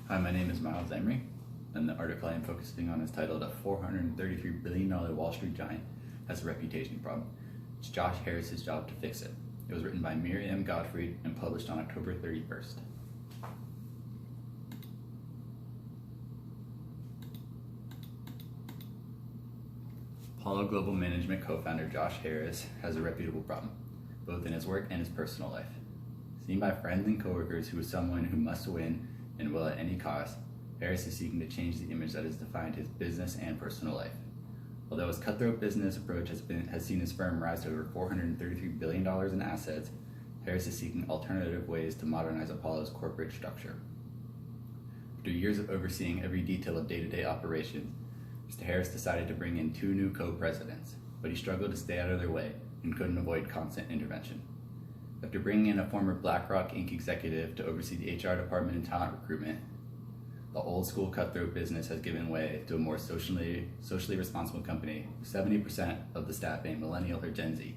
Hi, my name is Miles Emery, and the article I am focusing on is titled "A $433 billion Wall Street Giant Has a Reputation Problem. It's Josh Harris's job to fix it." It was written by Miriam Gottfried and published on October 31st. Apollo Global Management co-founder Josh Harris has a reputable problem, both in his work and his personal life. Seen by friends and coworkers who is someone who must win and will at any cost, Harris is seeking to change the image that has defined his business and personal life. Although his cutthroat business approach has seen his firm rise to over $433 billion in assets, Harris is seeking alternative ways to modernize Apollo's corporate structure. After years of overseeing every detail of day-to-day operations, Mr. Harris decided to bring in two new co-presidents, but he struggled to stay out of their way and couldn't avoid constant intervention. After bringing in a former BlackRock Inc. executive to oversee the HR department and talent recruitment, the old-school cutthroat business has given way to a more socially responsible company, with 70% of the staff being millennial or Gen Z,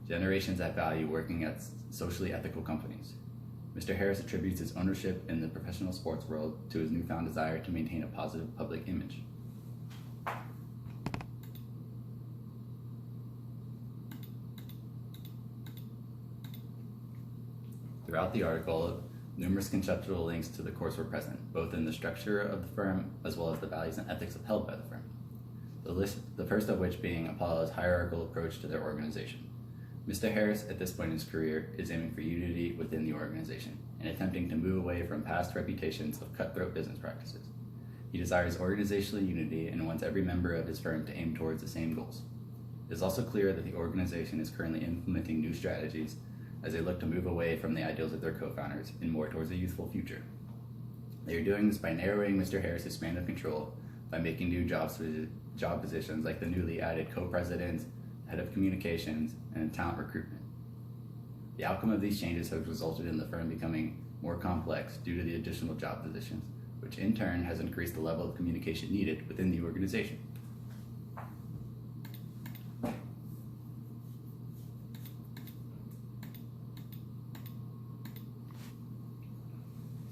generations that value working at socially ethical companies. Mr. Harris attributes his ownership in the professional sports world to his newfound desire to maintain a positive public image. Throughout the article, numerous conceptual links to the course were present, both in the structure of the firm as well as the values and ethics upheld by the firm. The first of which being Apollo's hierarchical approach to their organization. Mr. Harris, at this point in his career, is aiming for unity within the organization and attempting to move away from past reputations of cutthroat business practices. He desires organizational unity and wants every member of his firm to aim towards the same goals. It is also clear that the organization is currently implementing new strategies as they look to move away from the ideals of their co-founders and more towards a youthful future. They are doing this by narrowing Mr. Harris's span of control by making new job positions like the newly added co-presidents, head of communications, and talent recruitment. The outcome of these changes has resulted in the firm becoming more complex due to the additional job positions, which in turn has increased the level of communication needed within the organization.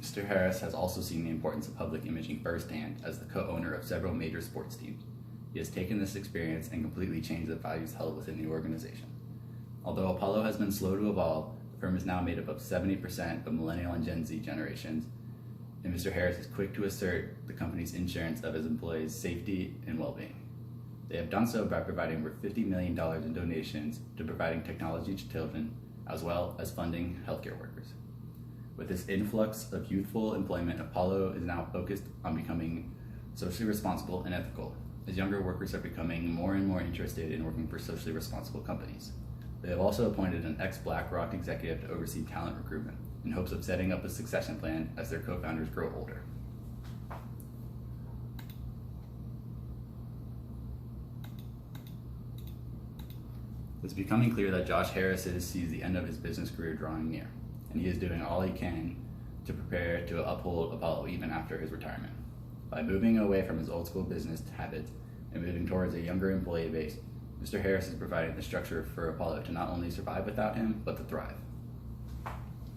Mr. Harris has also seen the importance of public imaging firsthand as the co-owner of several major sports teams. He has taken this experience and completely changed the values held within the organization. Although Apollo has been slow to evolve, the firm is now made up of 70% of millennial and Gen Z generations, and Mr. Harris is quick to assert the company's insurance of his employees' safety and well-being. They have done so by providing over $50 million in donations to providing technology to children, as well as funding healthcare workers. With this influx of youthful employment, Apollo is now focused on becoming socially responsible and ethical, as younger workers are becoming more and more interested in working for socially responsible companies. They have also appointed an ex-BlackRock executive to oversee talent recruitment in hopes of setting up a succession plan as their co-founders grow older. It's becoming clear that Josh Harris sees the end of his business career drawing near, and he is doing all he can to prepare to uphold Apollo even after his retirement. By moving away from his old school business habits and moving towards a younger employee base, Mr. Harris is providing the structure for Apollo to not only survive without him, but to thrive.